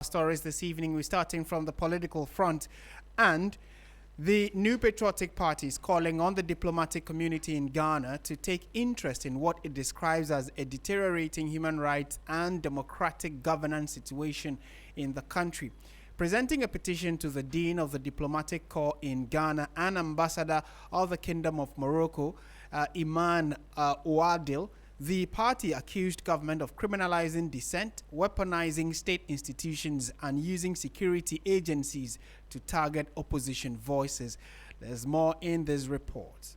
Stories this evening. We're starting from the political front, and the new Patriotic Party is calling on the diplomatic community in Ghana to take interest in what it describes as a deteriorating human rights and democratic governance situation in the country. Presenting a petition to the Dean of the Diplomatic Corps in Ghana and Ambassador of the Kingdom of Morocco, Iman Ouadil, the party accused government of criminalizing dissent, weaponizing state institutions, and using security agencies to target opposition voices. There's more in this report.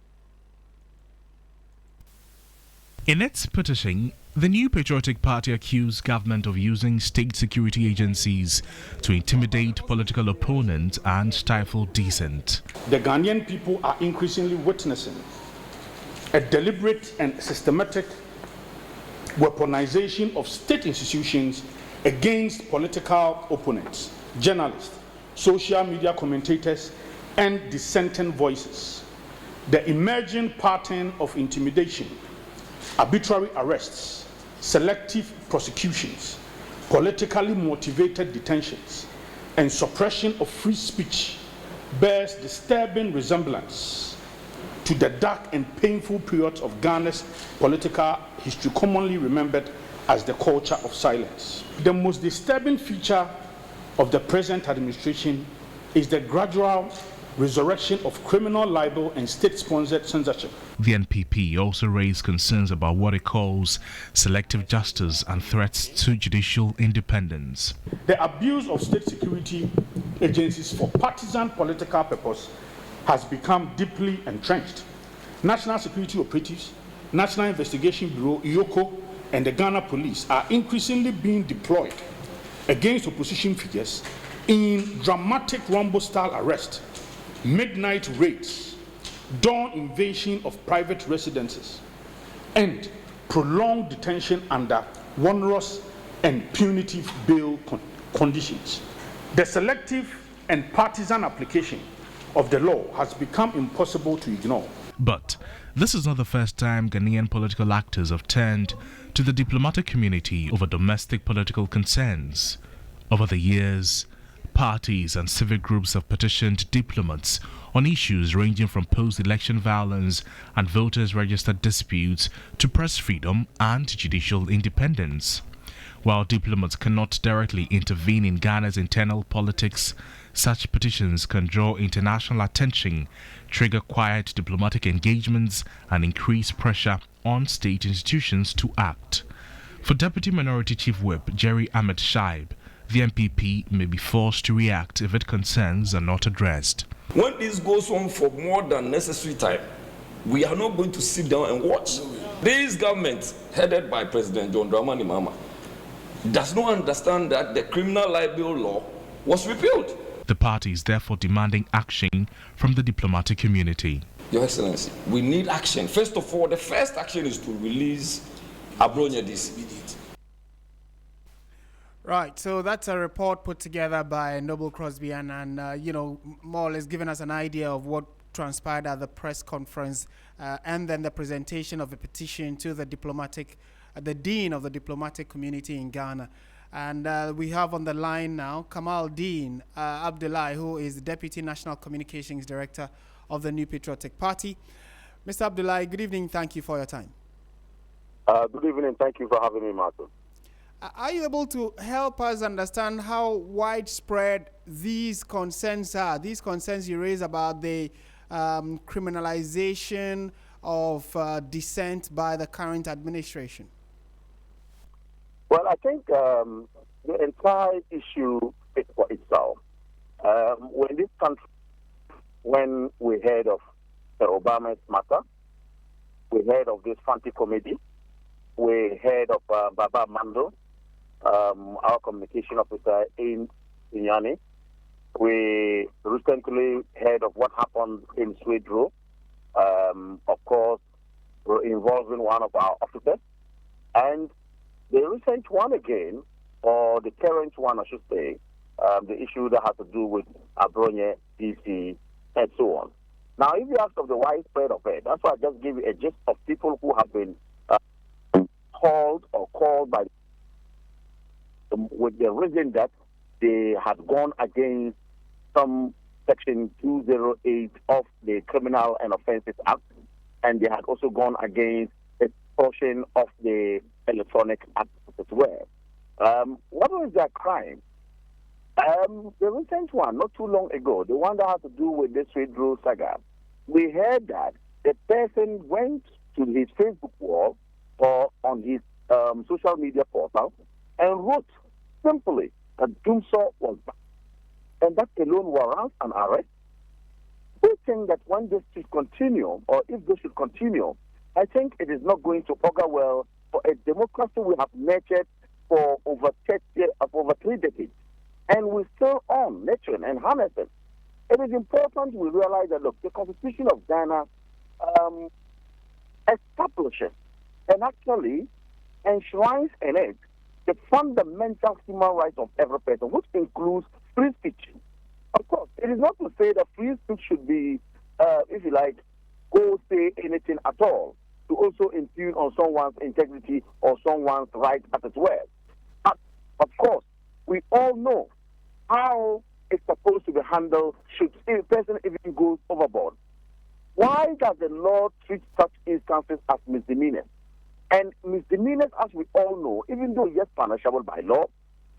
In its petition, the new Patriotic Party accused government of using state security agencies to intimidate political opponents and stifle dissent. The Ghanaian people are increasingly witnessing a deliberate and systematic weaponization of state institutions against political opponents, journalists, social media commentators, and dissenting voices. The emerging pattern of intimidation, arbitrary arrests, selective prosecutions, politically motivated detentions, and suppression of free speech bears disturbing resemblance to the dark and painful periods of Ghana's political history, commonly remembered as the culture of silence. The most disturbing feature of the present administration is the gradual resurrection of criminal libel and state-sponsored censorship. The NPP also raised concerns about what it calls selective justice and threats to judicial independence. The abuse of state security agencies for partisan political purpose has become deeply entrenched. National security operatives, National Investigation Bureau, IOCO, and the Ghana Police are increasingly being deployed against opposition figures in dramatic Rambo-style arrest, midnight raids, dawn invasion of private residences, and prolonged detention under onerous and punitive bail conditions. The selective and partisan application of the law has become impossible to ignore. But this is not the first time Ghanaian political actors have turned to the diplomatic community over domestic political concerns. Over the years, parties and civic groups have petitioned diplomats on issues ranging from post-election violence and voters registered disputes to press freedom and judicial independence. While diplomats cannot directly intervene in Ghana's internal politics, such petitions can draw international attention, trigger quiet diplomatic engagements, and increase pressure on state institutions to act. For Deputy Minority Chief Whip Jerry Ahmed Shaib, the MPP may be forced to react if its concerns are not addressed. When this goes on for more than necessary time, we are not going to sit down and watch. This government, headed by President John Dramani Mahama, does not understand that the criminal libel law was repealed. The party is therefore demanding action from the diplomatic community. Your Excellency, we need action. First of all, the first action is to release Abronyedis. Right, so that's a report put together by Noble Crosby and more or less giving us an idea of what transpired at the press conference and then the presentation of a petition to the Dean of the Diplomatic Community in Ghana. And we have on the line now Kamal Dean Abdulai, who is the Deputy National Communications Director of the New Patriotic Party. Mr. Abdulai, good evening. Thank you for your time. Good evening. Thank you for having me, Martin. Are you able to help us understand how widespread these concerns are? These concerns you raise about the criminalization of dissent by the current administration? Well, I think the entire issue speaks for itself. When we heard of the Obama's matter, we heard of this Fanti committee, we heard of Baba Mando, our communication officer in Inyani. We recently heard of what happened in Swedro, of course, involving one of our officers. And the recent one again, or the current one, I should say, the issue that has to do with Abronye, DC, and so on. Now, if you ask of the widespread of it, that's why I just give you a gist of people who have been called by with the reason that they had gone against some Section 208 of the Criminal and Offences Act, and they had also gone against a portion of the Electronic Act as well. What was their crime? The recent one, not too long ago, the one that had to do with this Red Rose saga, we heard that the person went to his Facebook wall or on his social media portal and wrote simply that Dumso was back. And that alone warrants an arrest. We think that when this should continue, or if this should continue, I think it is not going to augur well for a democracy we have nurtured for over 3 decades. And we're still on nurturing and harnessing. It is important we realize that, look, the Constitution of Ghana establishes and actually enshrines in it the fundamental human rights of every person, which includes free speech. Of course, it is not to say that free speech should be, if you like, go say anything at all, to also impugn on someone's integrity or someone's right as it were. But, of course, we all know how it's supposed to be handled should a person even go overboard. Why does the law treat such instances as misdemeanors? And misdemeanors, as we all know, even though yes, punishable by law,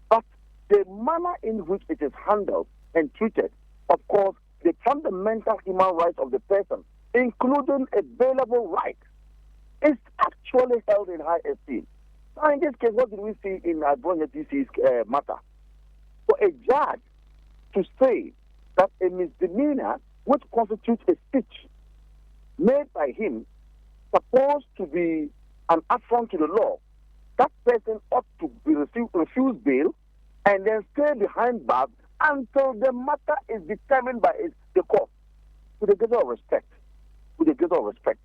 but the manner in which it is handled and treated, of course, the fundamental human rights of the person, including a bailable right, is actually held in high esteem. Now, in this case, what did we see in Advonya DC's matter? For a judge to say that a misdemeanor, which constitutes a speech made by him, supposed to be an affront to the law, that person ought to be refuse bail and then stay behind bars until the matter is determined by the court. With a greater respect,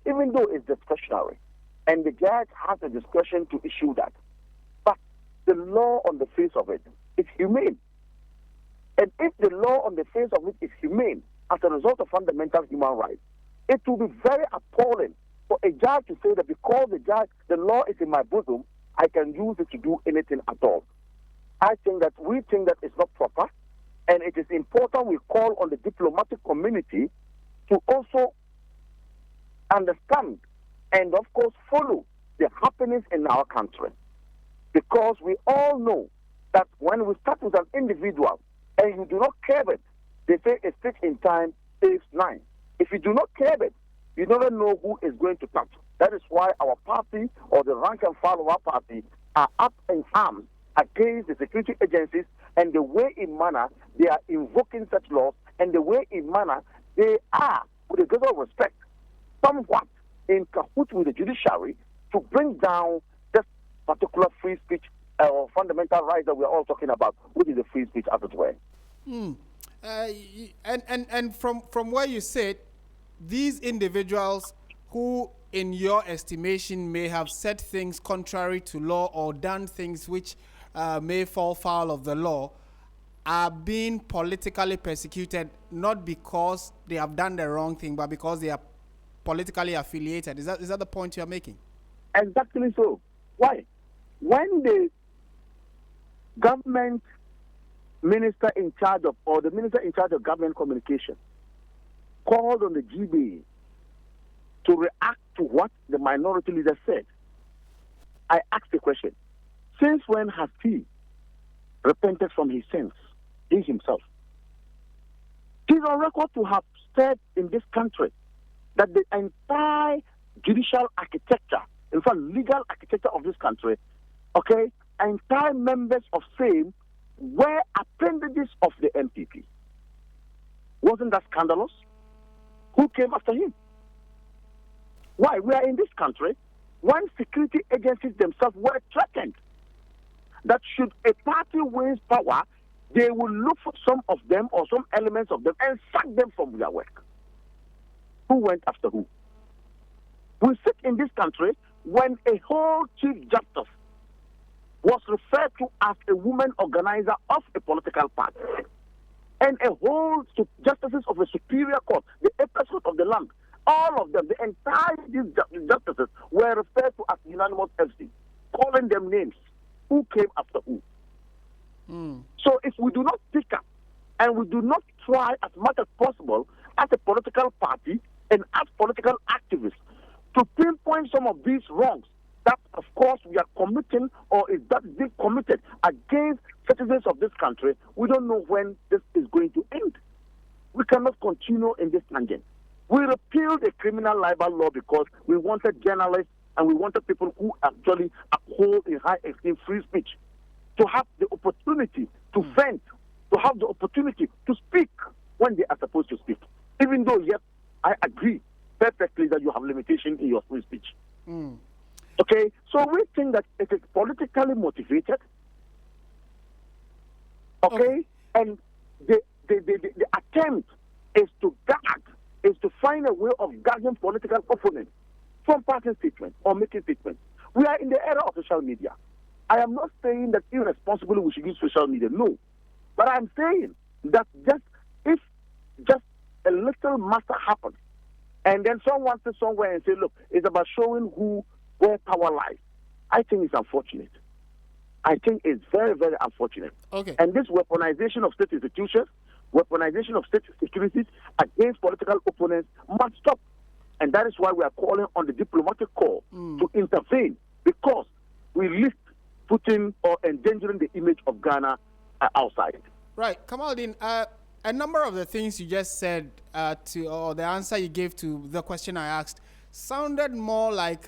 even though it's discretionary, and the judge has the discretion to issue that. But the law on the face of it is humane. And if the law on the face of it is humane as a result of fundamental human rights, it will be very appalling for a judge to say that because the law is in my bosom, I can use it to do anything at all. We think that it's not proper, and it is important we call on the diplomatic community to also understand and, of course, follow the happenings in our country. Because we all know that when we start with an individual and you do not care it, they say a stitch in time saves 9. If you do not care it, you never know who is going to touch. That is why our party or the rank and file of our party are up in arms against the security agencies and the way in manner they are invoking such laws and the way in manner they are, with a greater respect, somewhat in cahoots with the judiciary to bring down this particular free speech or fundamental right that we are all talking about, which is the free speech as it were. And from where you sit, these individuals who, in your estimation, may have said things contrary to law or done things which may fall foul of the law, are being politically persecuted not because they have done the wrong thing, but because they are politically affiliated. Is that the point you are making? Exactly so. Why? When the government minister in charge of, or the minister in charge of government communication, called on the GB to react to what the minority leader said, I asked the question, since when has he repented from his sins, he himself? He's on record to have said in this country that the entire judicial architecture, in fact, legal architecture of this country, okay, entire members of same were appendages of the MPP. Wasn't that scandalous? Who came after him? Why? We are in this country when security agencies themselves were threatened that should a party win power, they will look for some of them or some elements of them and sack them from their work. Who went after who? We sit in this country when a whole chief justice was referred to as a woman organizer of a political party, and a whole justices of the Superior Court, the apex court of the land, all of them, the entire these justices were referred to as unanimous FC, calling them names. Who came after who? So if we do not speak up and we do not try as much as possible as a political party and as political activists to pinpoint some of these wrongs that, of course, we are committing or is that being committed against citizens of this country, we don't know when this is going to end. We cannot continue in this tangent. We repealed the criminal libel law because we wanted journalists and we wanted people who actually uphold a high esteem free speech to have the opportunity to vent, to have the opportunity to speak when they are supposed to speak. Even though, yes, I agree perfectly that you have limitation in your free speech. Okay, so we think that it is politically motivated. Okay, and the attempt is to gag, is to find a way of gagging political opponents from passing statements or making statements. We are in the era of social media. I am not saying that irresponsibly we should use social media, no. But I'm saying that if a little matter happens, and then someone says somewhere and say, look, it's about showing where power lies, I think it's unfortunate. I think it's very, very unfortunate. Okay. And this weaponization of state institutions, weaponization of state securities against political opponents must stop. And that is why we are calling on the diplomatic corps to intervene, because we risk putting or endangering the image of Ghana outside. Right. Kamaldeen, a number of the things you just said or the answer you gave to the question I asked sounded more like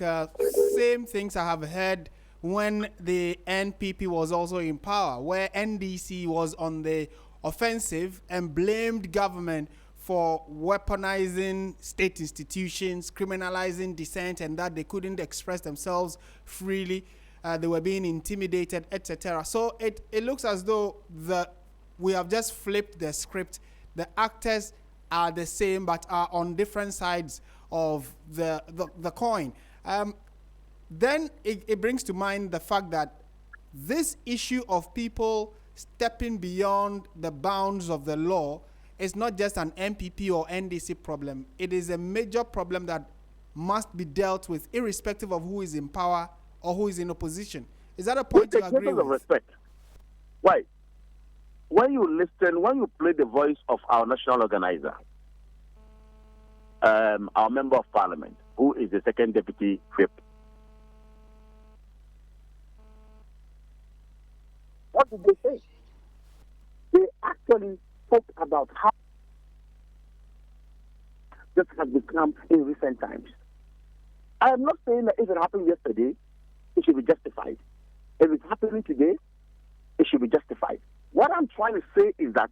same things I have heard when the NPP was also in power, where NDC was on the offensive and blamed government for weaponizing state institutions, criminalizing dissent, and that they couldn't express themselves freely. They were being intimidated, etc. So it looks as though we have just flipped the script. The actors are the same but are on different sides of the coin. Then it brings to mind the fact that this issue of people stepping beyond the bounds of the law is not just an MPP or NDC problem. It is a major problem that must be dealt with irrespective of who is in power or who is in opposition. Is that a point you agree with? Of respect. Why? When you play the voice of our national organizer, our member of parliament, who is the second deputy whip, what did they say? They actually spoke about how this has become in recent times. I am not saying that if it happened yesterday, it should be justified. If it's happening today, it should be justified. What I'm trying to say is that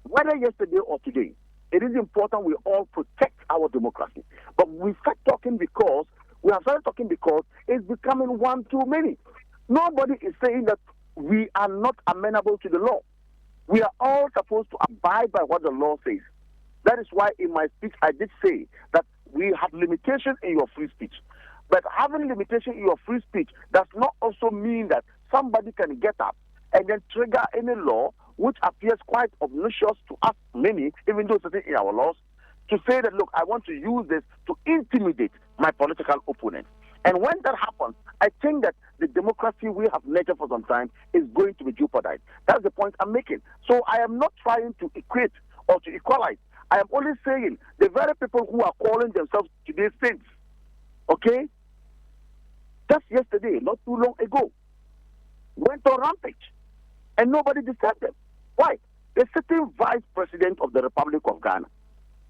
whether yesterday or today, it is important we all protect our democracy. But we have started talking because it's becoming one too many. Nobody is saying that we are not amenable to the law. We are all supposed to abide by what the law says. That is why in my speech I did say that we have limitation in your free speech. But having limitation in your free speech does not also mean that somebody can get up and then trigger any law which appears quite obnoxious to us many, even though it's written in our laws, to say that, look, I want to use this to intimidate my political opponent. And when that happens, I think that the democracy we have nurtured for some time is going to be jeopardized. That's the point I'm making. So I am not trying to equate or to equalize. I am only saying the very people who are calling themselves today's saints, okay, just yesterday, not too long ago, went on rampage. And nobody disturbed them. Why? The sitting vice president of the Republic of Ghana,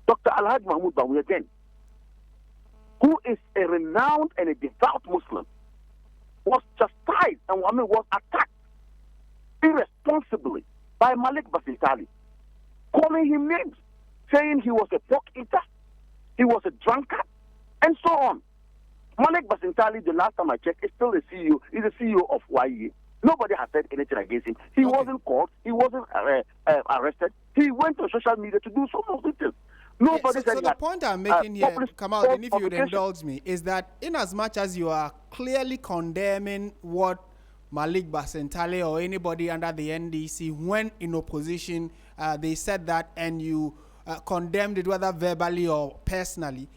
Dr. Alhaji Mahmoud Bawku again, who is a renowned and a devout Muslim, was chastised and was attacked irresponsibly by Malik Basintali, calling him names, saying he was a pork eater, he was a drunkard, and so on. Malik Basintali, the last time I checked, is still the CEO. He's the CEO of YE. Nobody has said anything against him. He wasn't caught. He wasn't arrested. He went to social media to do some of the things. Nobody said so the point I'm making here, Kamal, and if you would indulge me, is that in as much as you are clearly condemning what Malik Basintali or anybody under the NDC, when in opposition, they said that, and you condemned it, whether verbally or personally,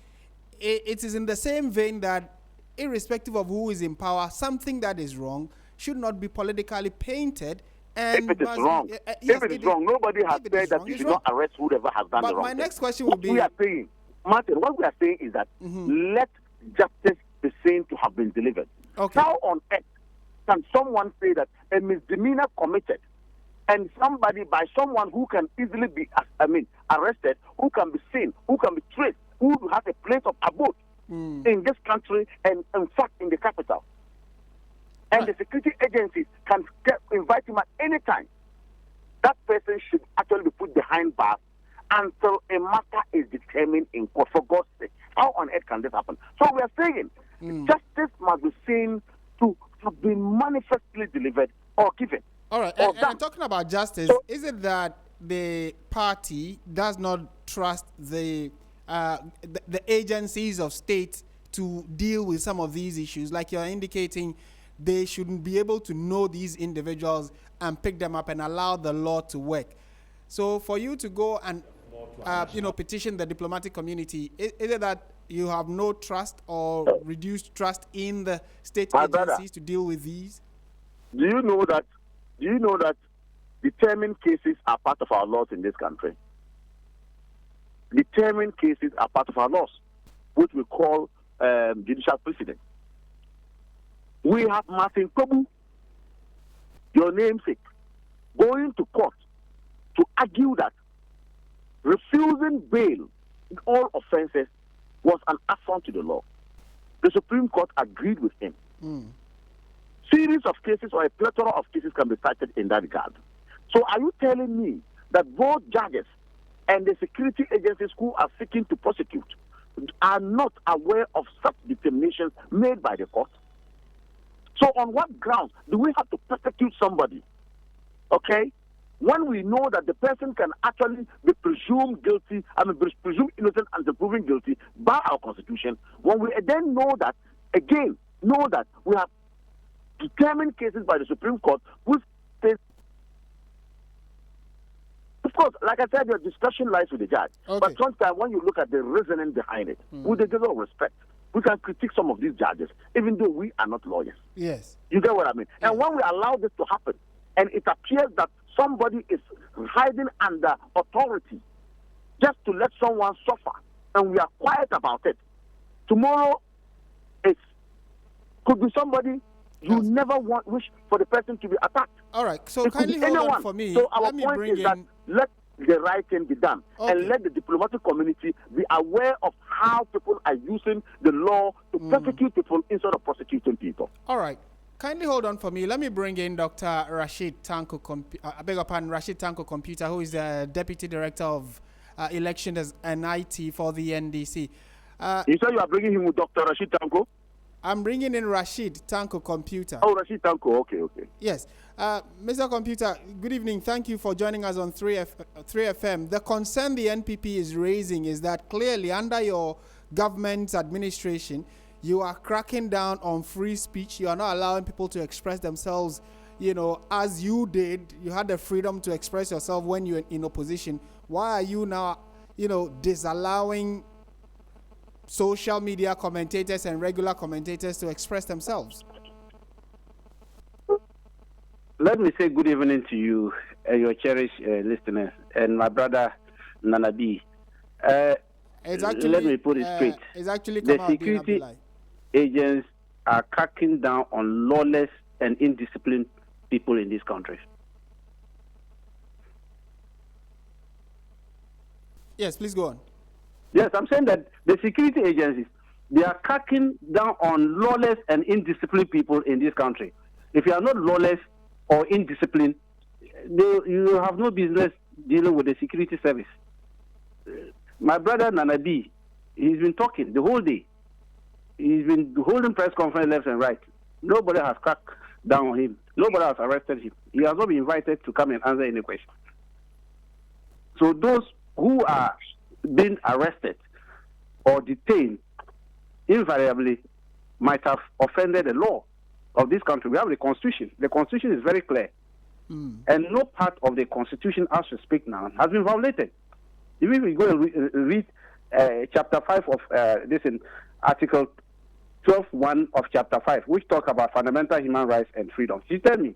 it is in the same vein that irrespective of who is in power, something that is wrong should not be politically painted And if it is wrong. If it is wrong, nobody has said that you should not arrest whoever has done the wrong my thing. next question would be... What we are saying, Martin, what we are saying is that let justice be seen to have been delivered. Okay. How on earth can someone say that a misdemeanor committed and by someone who can easily be, arrested, who can be seen, who can be traced, who has a place of abode in this country and, in fact, in the capital, and the security agencies can invite him at any time, that person should actually be put behind bars until a matter is determined in court, for God's sake. How on earth can this happen? So we are saying justice must be seen to have been manifestly delivered or given. All right, and talking about justice, is it that the party does not trust the agencies of state to deal with some of these issues? Like you're indicating, they shouldn't be able to know these individuals and pick them up and allow the law to work. So for you to go and petition the diplomatic community, is it that you have no trust or reduced trust in the state agencies to deal with these? Do you know that determined cases are part of our laws in this country? Determined cases are part of our laws, which we call judicial precedent. We have Martin Asiedu-Dartey, your namesake, going to court to argue that refusing bail in all offenses was an affront to the law. The Supreme Court agreed with him. Series of cases or a plethora of cases can be cited in that regard. So are you telling me that both judges and the security agencies who are seeking to prosecute are not aware of such determinations made by the court? So on what grounds do we have to prosecute somebody, okay, when we know that the person can actually be presumed guilty, presumed innocent until proven guilty by our Constitution, when we then know that we have determined cases by the Supreme Court which says, of course, like I said, your discussion lies with the judge. Okay. But sometimes when you look at the reasoning behind it, with a degree of respect, we can critique some of these judges, even though we are not lawyers. Yes. You get what I mean? Yes. And when we allow this to happen, and it appears that somebody is hiding under authority just to let someone suffer, and we are quiet about it, tomorrow it could be somebody you never wish for the person to be attacked. All right, so kindly hold on for me. So our point is that let the right thing be done, and let the diplomatic community be aware of how people are using the law to persecute people instead of prosecuting people. All right. Kindly hold on for me. Let me bring in Dr. Rashid Tanko, Rashid Tanko Computer, who is the Deputy Director of Elections and IT for the NDC. You said you are bringing him with Dr. Rashid Tanko? I'm bringing in Rashid Tanko Computer. Oh, Rashid Tanko, okay. Yes. Mr. Computer, good evening. Thank you for joining us on 3FM. The concern the NPP is raising is that clearly under your government's administration, you are cracking down on free speech. You are not allowing people to express themselves, as you did. You had the freedom to express yourself when you were in opposition. Why are you now, disallowing social media commentators and regular commentators to express themselves? Let me say good evening to you, your cherished listeners, and my brother Nanabi. Let me put it straight. The security agents are cracking down on lawless and indisciplined people in this country. Yes, please go on. Yes, I'm saying that the security agencies, they are cracking down on lawless and indisciplined people in this country. If you are not lawless or indisciplined, you have no business dealing with the security service. My brother Nanabi, he's been talking the whole day. He's been holding press conference left and right. Nobody has cracked down on him. Nobody has arrested him. He has not been invited to come and answer any question. So those who are being arrested or detained invariably might have offended the law of this country. We have the Constitution. The Constitution is very clear. And no part of the Constitution, as we speak now, has been violated. Even if we go and read Chapter 5 of this in Article 12.1 of Chapter 5, which talk about fundamental human rights and freedom. You tell me,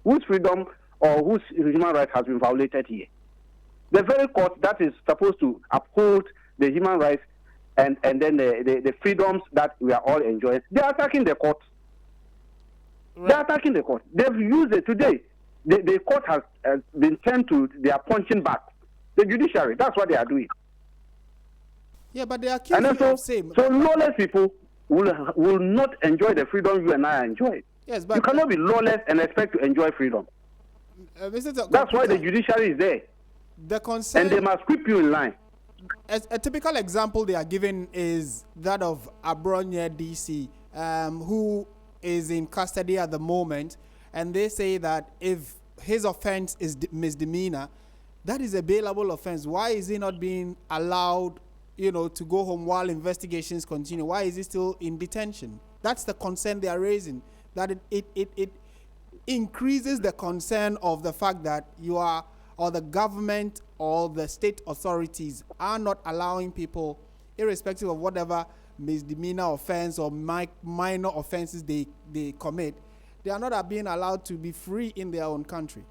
whose freedom or whose human rights has been violated here. The very court that is supposed to uphold the human rights and then the freedoms that we are all enjoying, they are attacking the court. Right. They are attacking the court. They've used it today. The court has been turned to their punching bag. The judiciary, that's what they are doing. Yeah, but they are accusing of same. So lawless people will not enjoy the freedom you and I enjoy. Yes, but you cannot be lawless and expect to enjoy freedom. That's why the judiciary is there. The concern, and they must keep you in line. As a typical example they are giving is that of Abronye DC, who is in custody at the moment, and they say that if his offense is misdemeanor, that is a bailable offense. Why is he not being allowed, to go home while investigations continue? Why is he still in detention? That's the concern they are raising. That it increases the concern of the fact that you are, or the government or the state authorities are not allowing people, irrespective of whatever misdemeanor offense or minor offenses they commit, they are not being allowed to be free in their own country.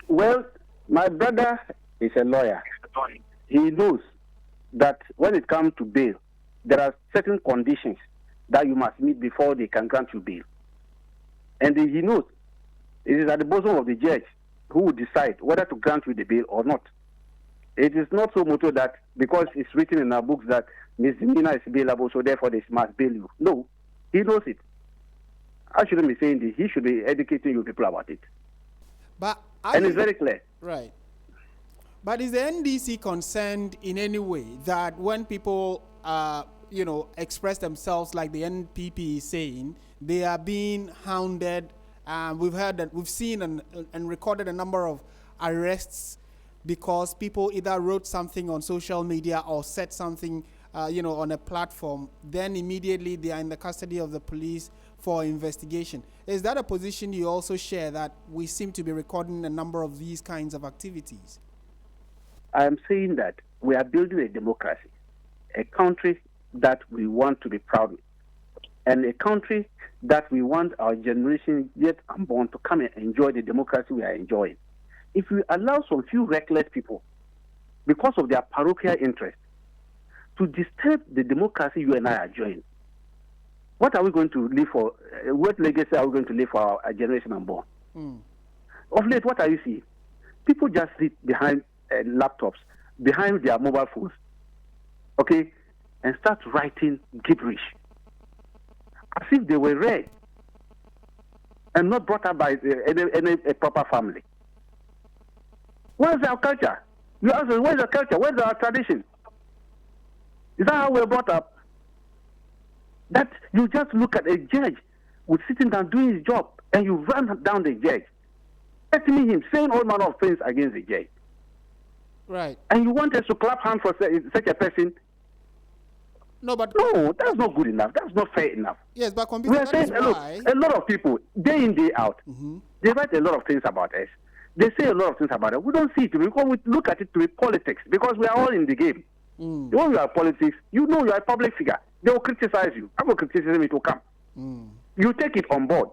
Well, my brother is a lawyer. He knows that when it comes to bail, there are certain conditions that you must meet before they can grant you bail. And he knows it is at the bosom of the judge who will decide whether to grant you the bail or not. It is not so much that because it's written in our books that misdemeanor is bailable, so therefore they must bail you. No, he knows it. I shouldn't be saying this. He should be educating you people about it. And it's very clear. Right. But is the NDC concerned in any way that when people, express themselves like the NPP is saying, they are being hounded? We've seen and recorded a number of arrests because people either wrote something on social media or said something, on a platform. Then immediately they are in the custody of the police for investigation. Is that a position you also share, that we seem to be recording a number of these kinds of activities? I am saying that we are building a democracy, a country that we want to be proud of, and a country that we want our generation yet unborn to come and enjoy the democracy we are enjoying. If we allow some few reckless people, because of their parochial interest, to disturb the democracy you and I are enjoying, what are we going to leave for? What legacy are we going to leave for our generation unborn? Of late, what are you seeing? People just sit behind laptops, behind their mobile phones, okay, and start writing gibberish as if they were read and not brought up by a proper family. Where's our culture? You ask us, where's our culture? Where's our tradition? Is that how we're brought up? That you just look at a judge who's sitting down doing his job and you run down the judge, threatening him, saying all manner of things against the judge. Right. And you want us to clap hands for such a person? No, that's not good enough. That's not fair enough. Yes, but we are saying, look, a lot of people, day in, day out, they write a lot of things about us. They say a lot of things about us. We don't see it because we look at it to be politics, because we are all in the game. When you are politics, you know you are a public figure. They will criticize you. After criticism, it will come. You take it on board.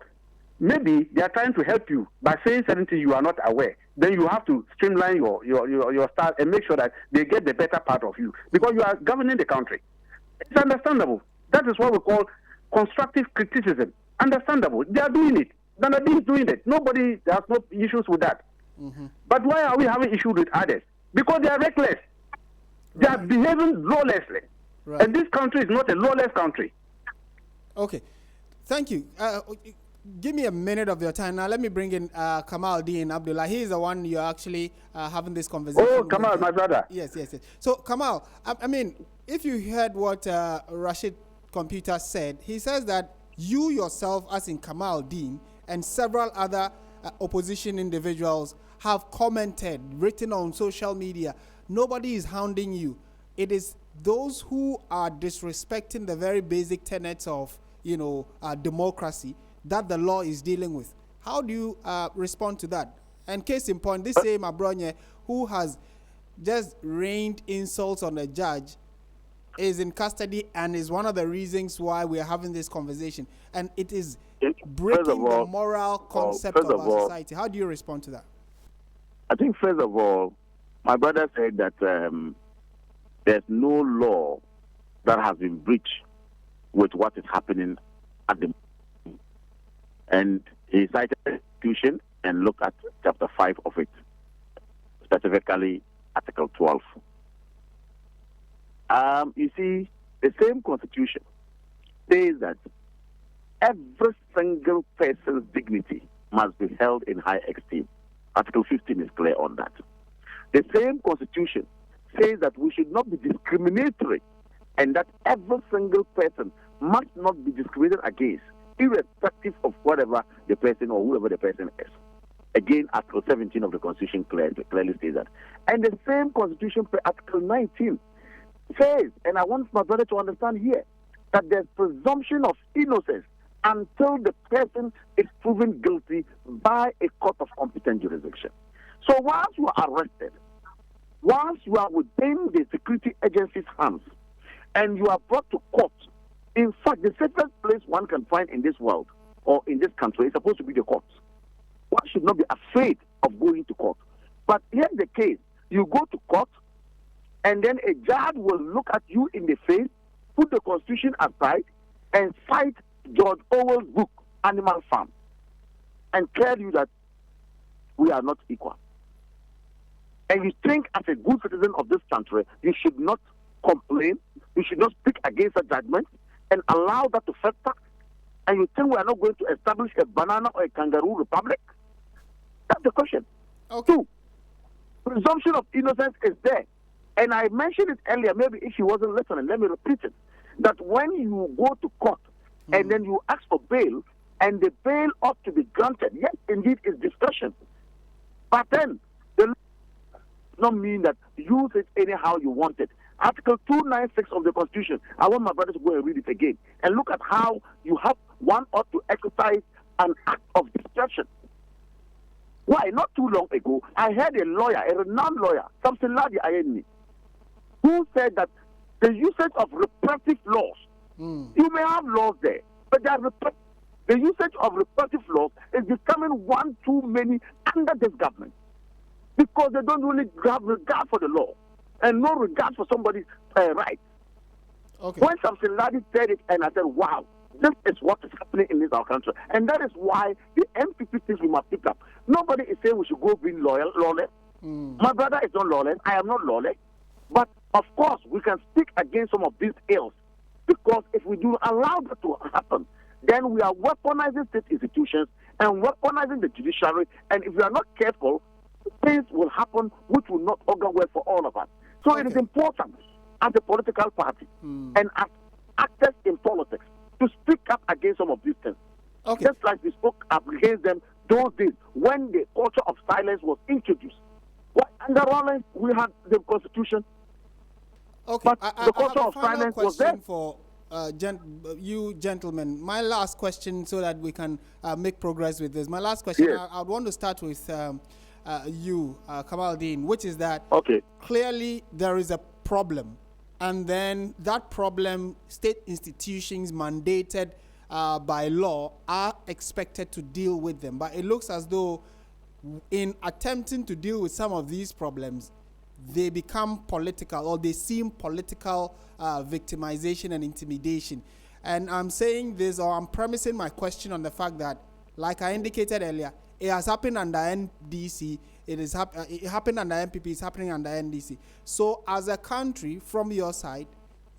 Maybe they are trying to help you by saying certain things you are not aware. Then you have to streamline your style and make sure that they get the better part of you, because you are governing the country. It's understandable. That is what we call constructive criticism. Understandable. They are doing it. They are doing it. Nobody has no issues with that. But why are we having issues with others? Because they are reckless. They are behaving lawlessly. Right. And this country is not a lawless country. Okay. Thank you. Give me a minute of your time now. Let me bring in Kamal D and Abdulai. He is the one you're actually having this conversation with. Oh, Kamal, my brother. Yes. So, Kamal, I mean, if you heard what Rashid Computer said, he says that you yourself, as in Kamal Dean, and several other opposition individuals have commented, written on social media. Nobody is hounding you. It is those who are disrespecting the very basic tenets of, democracy that the law is dealing with. How do you respond to that? And case in point, this same Abronye, who has just rained insults on a judge, is in custody and is one of the reasons why we are having this conversation. And it is breaking the moral concept of our society. How do you respond to that? I think, first of all, my brother said that there's no law that has been breached with what is happening at the moment. And he cited the Constitution and looked at Chapter 5 of it, specifically Article 12. You see, the same Constitution says that every single person's dignity must be held in high esteem. Article 15 is clear on that. The same Constitution says that we should not be discriminatory and that every single person must not be discriminated against, irrespective of whatever the person or whoever the person is. Again, Article 17 of the Constitution clearly says that. And the same Constitution, Article 19, says, and I want my brother to understand here, that there's presumption of innocence until the person is proven guilty by a court of competent jurisdiction. So once you are arrested, once you are within the security agency's hands, and you are brought to court, in fact, the safest place one can find in this world or in this country is supposed to be the courts. One should not be afraid of going to court. But here's the case. You go to court, and then a judge will look at you in the face, put the Constitution aside, and cite George Orwell's book, Animal Farm, and tell you that we are not equal. And you think, as a good citizen of this country, you should not complain, you should not speak against a judgment, and allow that to fester, and you think we are not going to establish a banana or a kangaroo republic? That's the question. Okay. Two, presumption of innocence is there. And I mentioned it earlier, maybe if you wasn't listening, let me repeat it, that when you go to court and then you ask for bail, and the bail ought to be granted, yes, indeed, it's discretion. But then, the law does not mean that use it anyhow you want it. Article 296 of the Constitution, I want my brother to go and read it again, and look at how you have one ought to exercise an act of discretion. Why? Not too long ago, I heard a lawyer, a renowned lawyer, Samson Ladi Ayeni, who said that the usage of repressive laws, you may have laws there, but the usage of repressive laws is becoming one too many under this government, because they don't really have regard for the law and no regard for somebody's rights. Okay. When Samson Ladi said it, and I said, wow, this is what is happening in our country. And that is why the MPP things we must pick up. Nobody is saying we should go being lawless. My brother is not lawless. I am not lawless. But, of course, we can speak against some of these ills, because if we do allow that to happen, then we are weaponizing state institutions and weaponizing the judiciary. And if we are not careful, things will happen which will not augur well for all of us. So it is important as a political party and as actors in politics to speak up against some of these things. Okay. Just like we spoke up against them those days when the culture of silence was introduced. Well, under Rollins, we had the Constitution. Okay. But I the culture have a of final silence was there. question for you gentlemen. My last question, so that we can make progress with this. My last question, Yes. I want to start with you, Kamaldeen, which is that clearly there is a problem, and then that problem, state institutions mandated by law are expected to deal with them. But it looks as though in attempting to deal with some of these problems, they become political, or they seem political victimization and intimidation. And I'm saying this, or I'm premising my question on the fact that, like I indicated earlier, it has happened under NDC, it happened under MPP, it's happening under NDC. So as a country, from your side,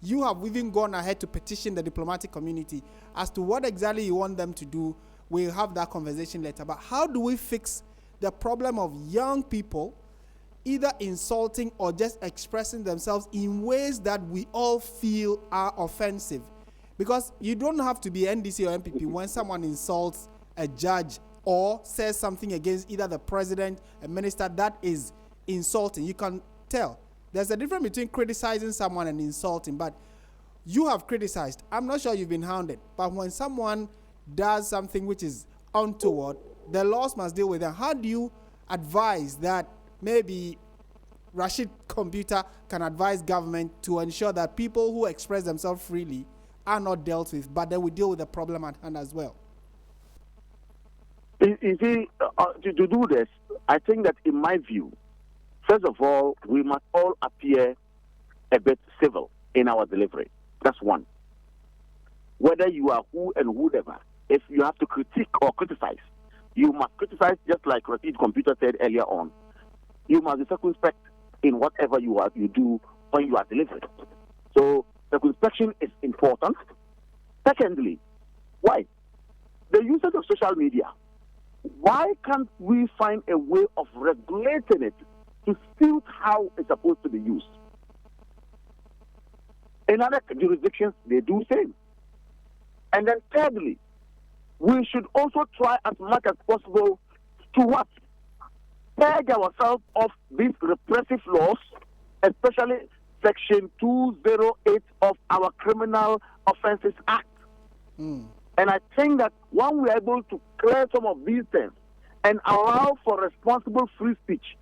you have even gone ahead to petition the diplomatic community as to what exactly you want them to do. We'll have that conversation later. But how do we fix the problem of young people either insulting or just expressing themselves in ways that we all feel are offensive? Because you don't have to be NDC or MPP when someone insults a judge or says something against either the president, a minister, that is insulting. You can tell. There's a difference between criticizing someone and insulting, but you have criticized. I'm not sure you've been hounded, but when someone does something which is untoward, the laws must deal with them. How do you advise that maybe Rashid Computer can advise government to ensure that people who express themselves freely are not dealt with, but then we deal with the problem at hand as well? You see, to do this, I think that in my view, first of all, we must all appear a bit civil in our delivery. That's one. Whether you are who and whoever, if you have to critique or criticize, you must criticize just like Rashid Computer said earlier on. You must be circumspect in whatever you do when you are delivering. So circumspection is important. Secondly, why? The usage of social media. Why can't we find a way of regulating it to suit how it's supposed to be used? In other jurisdictions, they do the same. And then thirdly, we should also try as much as possible to what? Purge ourselves of these repressive laws, especially Section 208 of our Criminal Offences Act. And I think that when we are able to clear some of these things and allow for responsible free speech,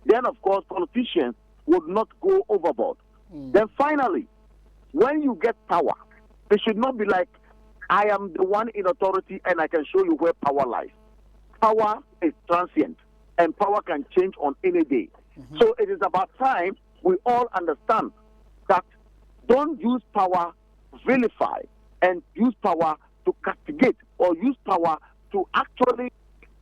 then of course politicians would not go overboard. Then finally, when you get power, it should not be like, I am the one in authority and I can show you where power lies. Power is transient and power can change on any day. So it is about time we all understand that don't use power to vilify and use power to castigate or use power to actually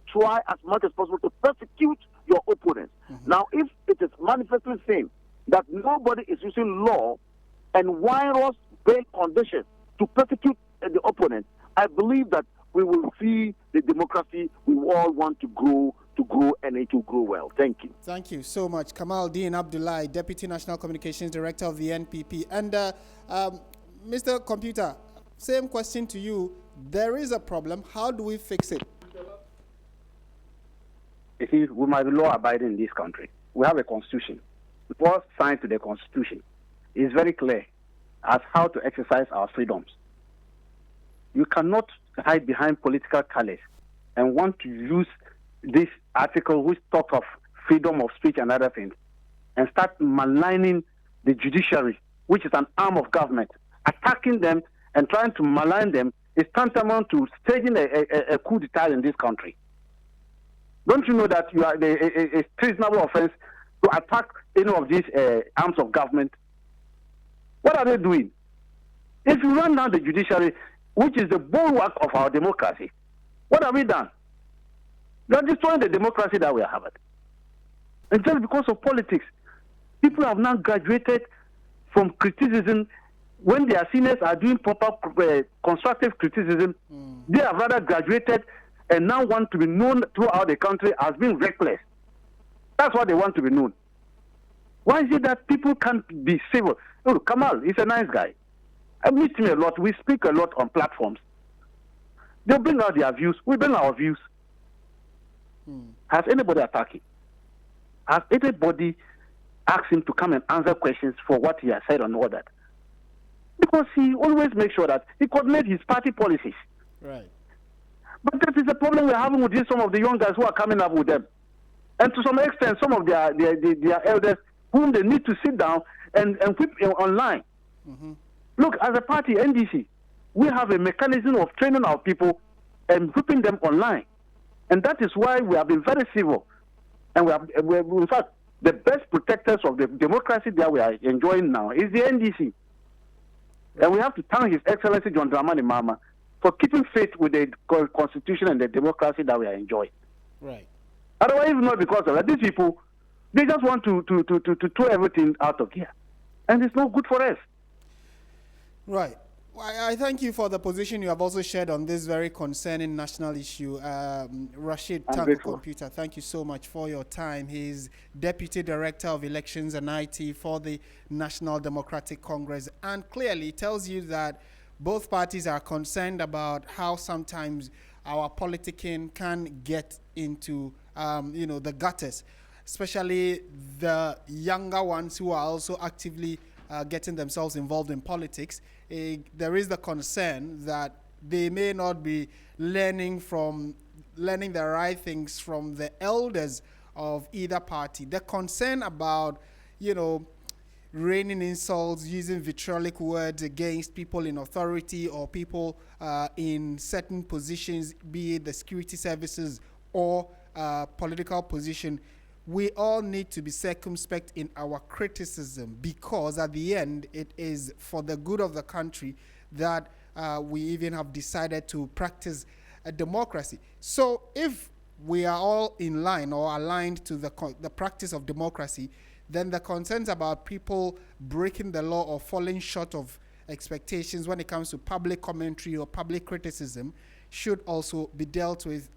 try as much as possible to persecute your opponents. Now, if it is manifestly seen that nobody is using law and virus bail conditions to persecute the opponent, I believe that we will see the democracy we all want to grow and it will grow well. Thank you. Thank you so much. Kamal Dean Abdulai, Deputy National Communications Director of the NPP. And Mr. Computer, same question to you. There is a problem. How do we fix it? You see, we might be law-abiding in this country. We have a constitution. We all signed to the constitution. It's very clear as how to exercise our freedoms. You cannot hide behind political colors and want to use this article which talks of freedom of speech and other things and start maligning the judiciary, which is an arm of government. Attacking them and trying to malign them is tantamount to staging a coup d'etat in this country. Don't you know that you are a treasonable offense to attack any of these arms of government? What are they doing? If you run down the judiciary, which is the bulwark of our democracy, what have we done? We are destroying the democracy that we have. And just because of politics, people have now graduated from criticism. When their seniors are doing proper constructive criticism, they have rather graduated and now want to be known throughout the country as being reckless. That's what they want to be known. Why is it that people can't be civil? Oh, Kamal, he's a nice guy. I meet him a lot. We speak a lot on platforms. They bring out their views. We bring our views. Has anybody attacked him? Has anybody asked him to come and answer questions for what he has said and all that? Because he always makes sure that he coordinates his party policies. Right. But that is the problem we're having with some of the young guys who are coming up with them. And to some extent, some of their elders whom they need to sit down and whip online. Look, as a party, NDC, we have a mechanism of training our people and whipping them online. And that is why we have been very civil. And we are in fact, the best protectors of the democracy that we are enjoying now is the NDC. And we have to thank His Excellency John Dramani Mahama for keeping faith with the constitution and the democracy that we are enjoying. Right. Otherwise, if not because of that, these people, they just want to throw everything out of gear. And it's not good for us. Right. I thank you for the position you have also shared on this very concerning national issue. Rashid Tanko Computer, thank you so much for your time. He's Deputy Director of Elections and IT for the National Democratic Congress, and clearly tells you that both parties are concerned about how sometimes our politicking can get into the gutters, especially the younger ones who are also actively getting themselves involved in politics. There is the concern that they may not be learning the right things from the elders of either party. The concern about raining insults, using vitriolic words against people in authority or people in certain positions, be it the security services or political position. We all need to be circumspect in our criticism, because at the end, it is for the good of the country that we even have decided to practice a democracy. So if we are all in line or aligned to the practice of democracy, then the concerns about people breaking the law or falling short of expectations when it comes to public commentary or public criticism should also be dealt with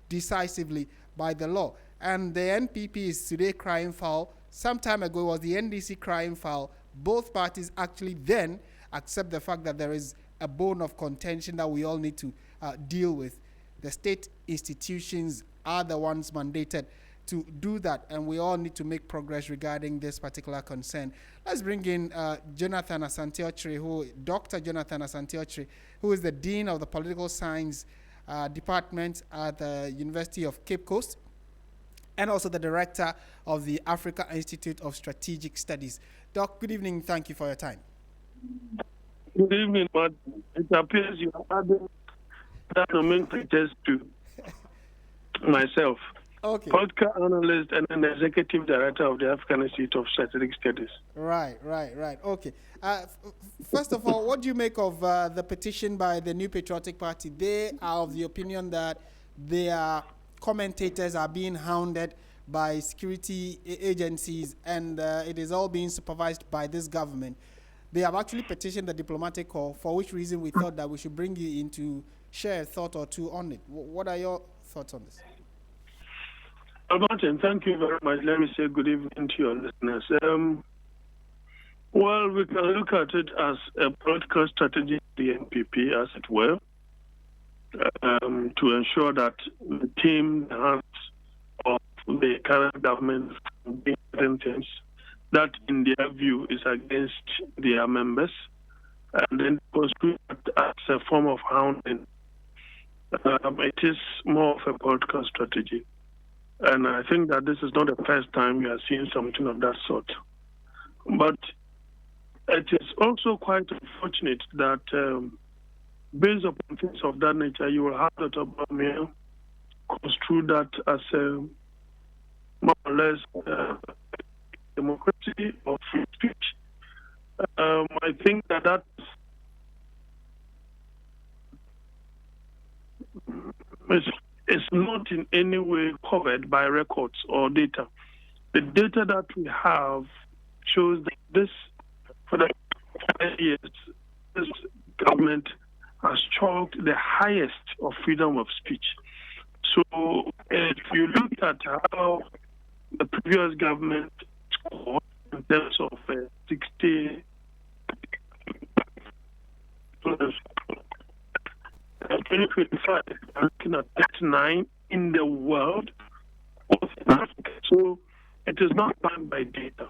decisively by the law. And the NPP is today crying foul. Some time ago, it was the NDC crying foul. Both parties actually then accept the fact that there is a bone of contention that we all need to deal with. The state institutions are the ones mandated to do that, and we all need to make progress regarding this particular concern. Let's bring in Dr. Jonathan Asiedu-Dartey, who is the Dean of the Political Science Department at the University of Cape Coast, and also the Director of the Africa Institute of Strategic Studies. Doc, good evening. Thank you for your time. Good evening, Martin. It appears you are adding that nomenclature to myself. Okay. Political analyst and an executive director of the African Institute of Strategic Studies. Right. Okay. First of all, what do you make of the petition by the New Patriotic Party? They are of the opinion that their commentators are being hounded by security agencies, and it is all being supervised by this government. They have actually petitioned the diplomatic corps, for which reason we thought that we should bring you in to share a thought or two on it. What are your thoughts on this? Martin, thank you very much. Let me say good evening to your listeners. Well, we can look at it as a political strategy of the NPP, as it were, to ensure that the team, the hands of the current government, doing things that, in their view, is against their members, and then construe it as a form of hounding. It is more of a political strategy. And I think that this is not the first time we are seeing something of that sort. But it is also quite unfortunate that based upon things of that nature, you will have Dr. Mahami construe that as a more or less democracy or free speech. I think that is not in any way covered by records or data. The data that we have shows that this, for the 5 years, this government has chalked the highest of freedom of speech. So if you look at how the previous government scored in terms of 60, 2025, looking at 39 in the world, so it is not done by data.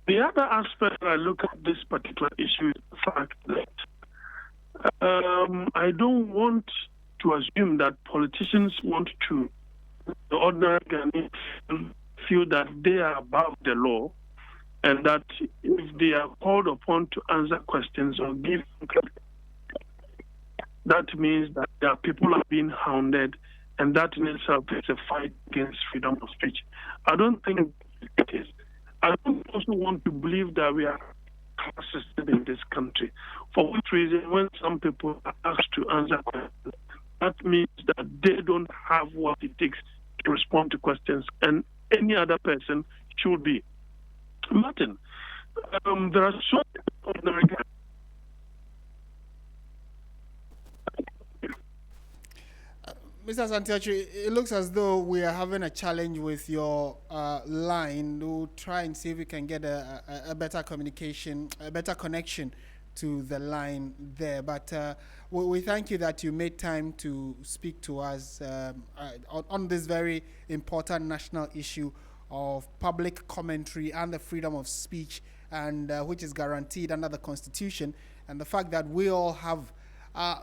The other aspect I look at this particular issue is the fact that I don't want to assume that politicians want to, the ordinary Ghanaians feel that they are above the law, and that if they are called upon to answer questions or give, that means that their people are being hounded, and that in itself is a fight against freedom of speech. I don't think it is. I don't also want to believe that we are class system in this country, for which reason when some people are asked to answer questions, that means that they don't have what it takes to respond to questions, and any other person should be. Martin, there are so many ordinary guys. Mr. Asiedu-Dartey, it looks as though we are having a challenge with your line. We'll try and see if we can get a better communication, a better connection to the line there. But we thank you that you made time to speak to us on this very important national issue of public commentary and the freedom of speech, and which is guaranteed under the Constitution, and the fact that we all have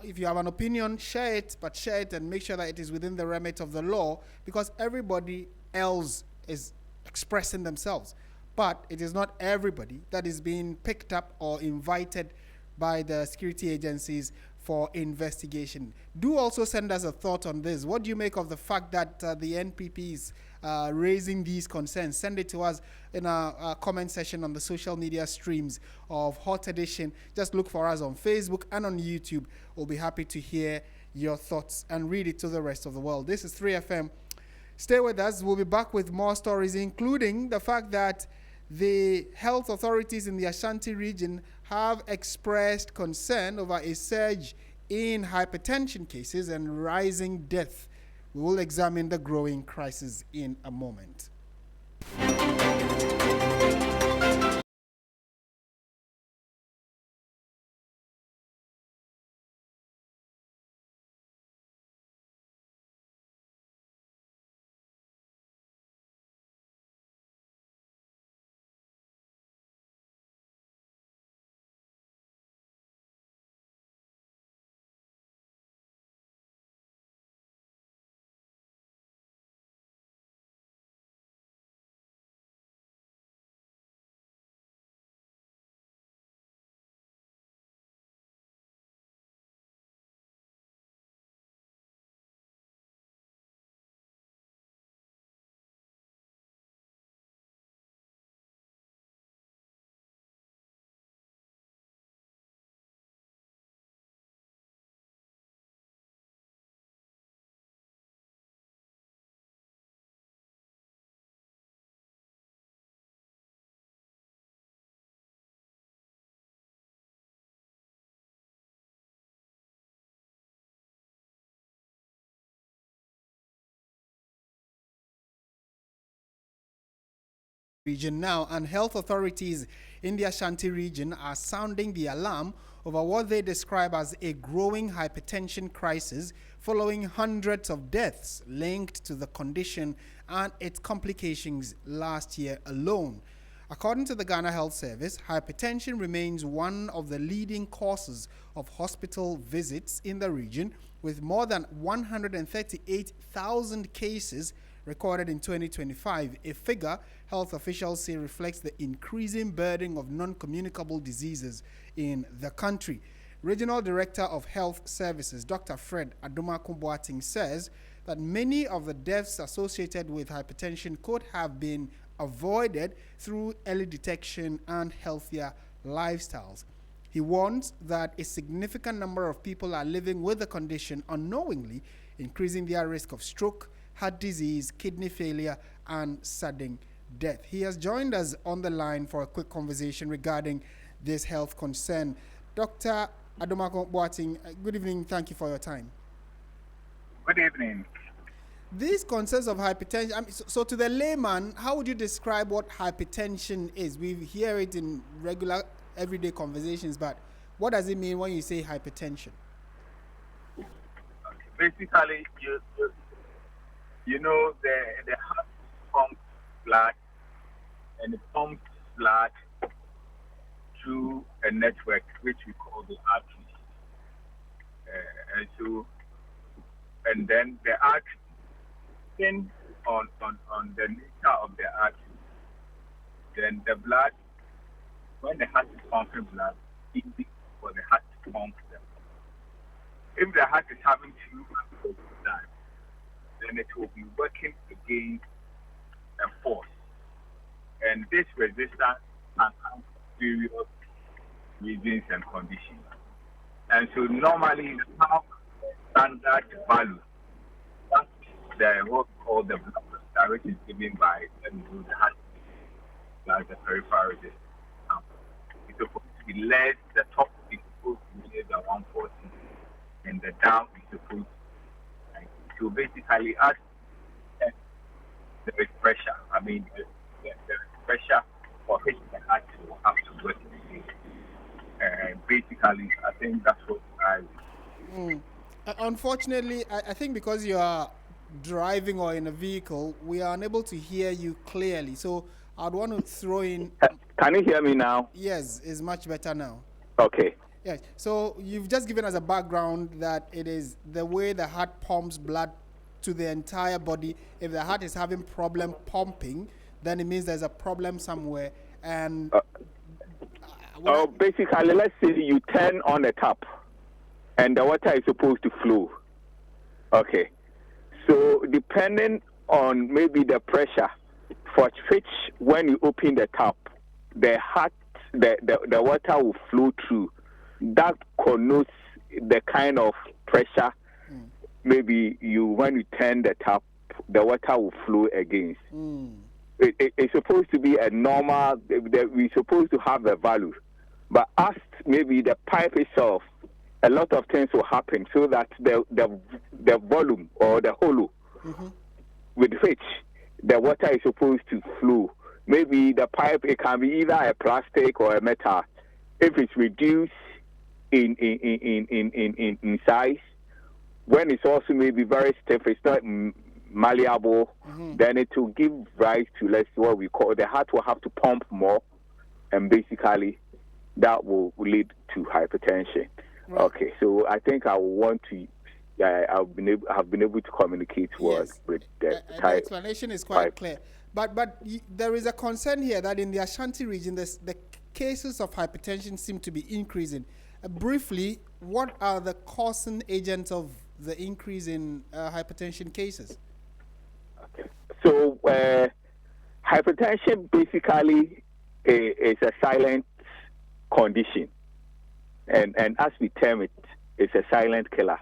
if you have an opinion, share it, but share it and make sure that it is within the remit of the law, because everybody else is expressing themselves. but it is not everybody that is being picked up or invited by the security agencies for investigation. Do also send us a thought on this. What do you make of the fact that the NPP is raising these concerns? Send it to us in a comment section on the social media streams of Hotedition. Just look for us on Facebook and on YouTube. We'll be happy to hear your thoughts and read it to the rest of the world. This is 3FM. Stay with us. We'll be back with more stories, including the fact that the health authorities in the Ashanti region have expressed concern over a surge in hypertension cases and rising death. We will examine the growing crisis in a moment. Region now, and health authorities in the Ashanti region are sounding the alarm over what they describe as a growing hypertension crisis following hundreds of deaths linked to the condition and its complications last year alone. According to the Ghana Health Service, hypertension remains one of the leading causes of hospital visits in the region, with more than 138,000 cases recorded in 2025, a figure health officials say reflects the increasing burden of non-communicable diseases in the country. Regional Director of Health Services, Dr. Fred Adumakumbuating, says that many of the deaths associated with hypertension could have been avoided through early detection and healthier lifestyles. He warns that a significant number of people are living with the condition unknowingly, increasing their risk of stroke, heart disease, kidney failure, and sudden death. He has joined us on the line for a quick conversation regarding this health concern. Dr. Adumakumbuating, good evening. Thank you for your time. Good evening. These concerns of hypertension, so to the layman, how would you describe what hypertension is? We hear it in regular, everyday conversations, but what does it mean when you say hypertension? Basically, you know, the heart pumps blood, and it pumps blood through a network which we call the artery. And then the artery, then on the nature of the artery, then the blood, when the heart is pumping blood, it's easy for the heart to pump them. If the heart is having too much blood, then it will be working against a force. And this resistance can have various reasons and conditions. And so normally you have standard value. That's what we call the blood pressure, which is given by the heart, like the peripheral resistance. It's supposed to be less, the top is supposed to be less than 140, and the down is supposed to be. So basically, as there is pressure, I mean, there is pressure for which the heart will have to work again. And basically, I think that's what I. Unfortunately, I think because you are driving or in a vehicle, we are unable to hear you clearly. So I'd want to throw in. Can you hear me now? Yes, it's much better now. Okay. Yes. So you've just given us a background that it is the way the heart pumps blood to the entire body. If the heart is having problem pumping, then it means there's a problem somewhere. And basically, let's say you turn on a tap and the water is supposed to flow. Okay. So depending on maybe the pressure for which when you open the tap, the water will flow through. That connotes the kind of pressure maybe when you turn the tap, the water will flow against. It's supposed to be a normal, we're supposed to have a value. But as maybe the pipe itself, a lot of things will happen so that the volume or the hollow with which the water is supposed to flow, maybe the pipe, it can be either a plastic or a metal. If it's reduced in size, when it's also maybe very stiff, it's not malleable, then it will give rise to what we call, the heart will have to pump more, and basically that will lead to hypertension. Right. Okay, so I think I want to, have been able to communicate with the explanation is quite clear. But there is a concern here that in the Ashanti region, the cases of hypertension seem to be increasing. Briefly, what are the causing agents of the increase in hypertension cases? Okay. So hypertension basically is a silent condition. And as we term it, it's a silent killer.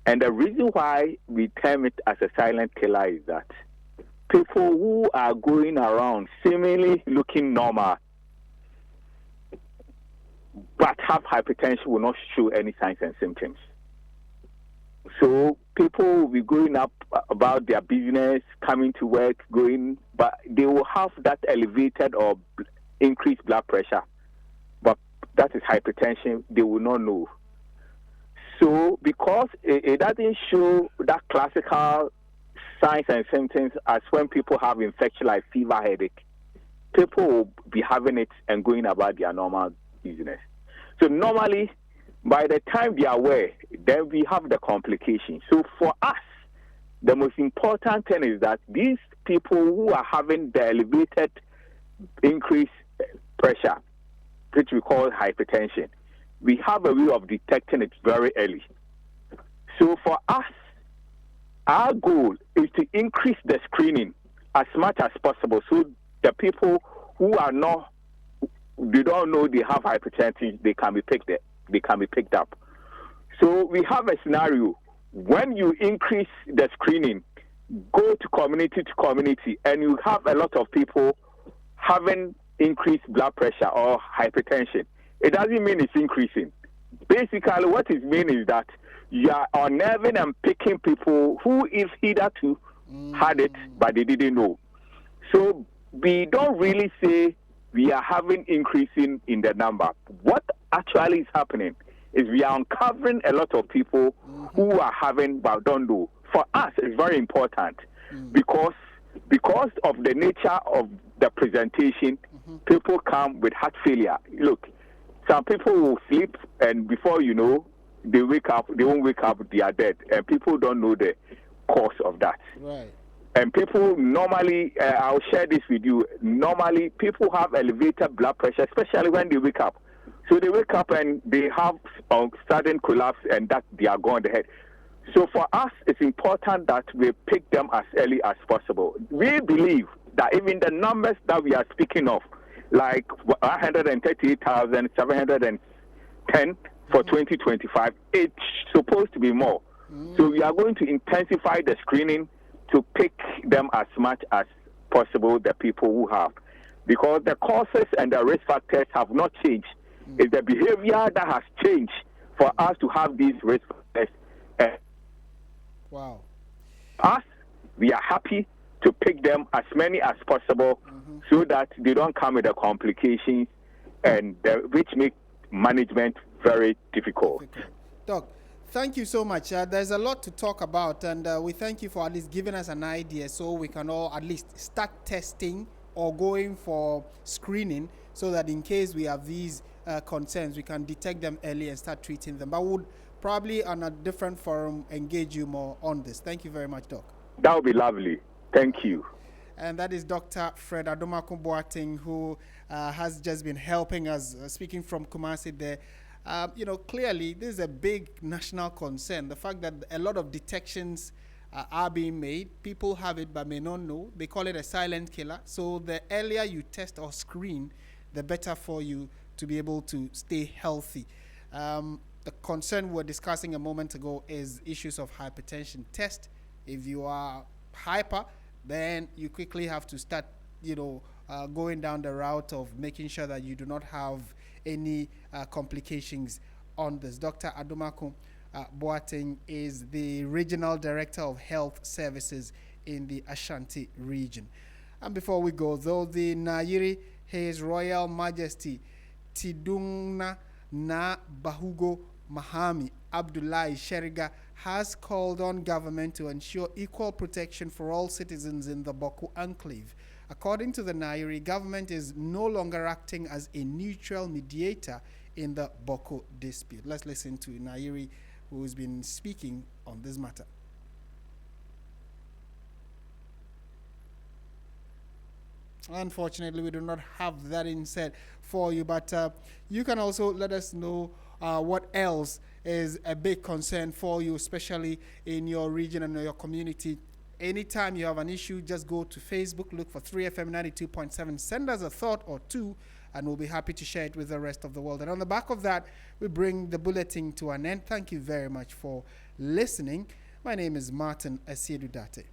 And the reason why we term it as a silent killer is that people who are going around seemingly looking normal but have hypertension will not show any signs and symptoms. So people will be going up about their business, coming to work, but they will have that elevated or increased blood pressure. But that is hypertension, they will not know. So because it doesn't show that classical signs and symptoms as when people have infection like fever, headache, people will be having it and going about their normal business. So normally, by the time they are aware, then we have the complication. So for us, the most important thing is that these people who are having the elevated increased pressure, which we call hypertension, we have a way of detecting it very early. So for us, our goal is to increase the screening as much as possible so the people who are not, they don't know they have hypertension, they can be picked up. So we have a scenario. When you increase the screening, go to community, and you have a lot of people having increased blood pressure or hypertension. It doesn't mean it's increasing. Basically, what it means is that you are unnerving and picking people who is hitherto had it, but they didn't know. So we don't really say we are having increasing in the number. What actually is happening is we are uncovering a lot of people who are having but don't know. For us, it's very important because of the nature of the presentation, people come with heart failure. Look, some people will sleep and before you know, they wake up, they won't wake up, they are dead. And people don't know the cause of that. Right. And people normally, I'll share this with you, normally people have elevated blood pressure, especially when they wake up. So they wake up and they have a sudden collapse and that they are gone ahead. So for us, it's important that we pick them as early as possible. We believe that even the numbers that we are speaking of, like 138,710 for 2025, it's supposed to be more. So we are going to intensify the screening to pick them as much as possible, the people who have. Because the causes and the risk factors have not changed. It's the behavior that has changed for us to have these risk factors. Wow. Us, we are happy to pick them as many as possible so that they don't come with the complications and which make management very difficult. Doc, thank you so much. There's a lot to talk about, and we thank you for at least giving us an idea so we can all at least start testing or going for screening so that in case we have these concerns, we can detect them early and start treating them. But would probably on a different forum engage you more on this. Thank you very much, Doc. That would be lovely. Thank you. and that is Dr. Fred Adomakumboating, who has just been helping us, speaking from Kumasi there. Clearly, this is a big national concern. The fact that a lot of detections are being made. People have it but may not know. They call it a silent killer. So the earlier you test or screen, the better for you to be able to stay healthy. The concern we were discussing a moment ago is issues of hypertension. Test. If you are hyper, then you quickly have to start, going down the route of making sure that you do not have any complications on this. Dr. Adomakum Boating is the Regional Director of Health Services in the Ashanti region. And before we go, though, the Nayiri, His Royal Majesty Tidungna na Bahugo Mahami Abdulai Sheriga has called on government to ensure equal protection for all citizens in the Bawku enclave. According to the Nairi, government is no longer acting as a neutral mediator in the Bawku dispute. Let's listen to Nairi, who's been speaking on this matter. Unfortunately, we do not have that inset for you, but you can also let us know what else is a big concern for you, especially in your region and your community. Anytime you have an issue, just go to Facebook, look for 3FM 92.7, send us a thought or two, and we'll be happy to share it with the rest of the world. And on the back of that, we bring the bulletin to an end. Thank you very much for listening. My name is Martin Asiedu-Dartey.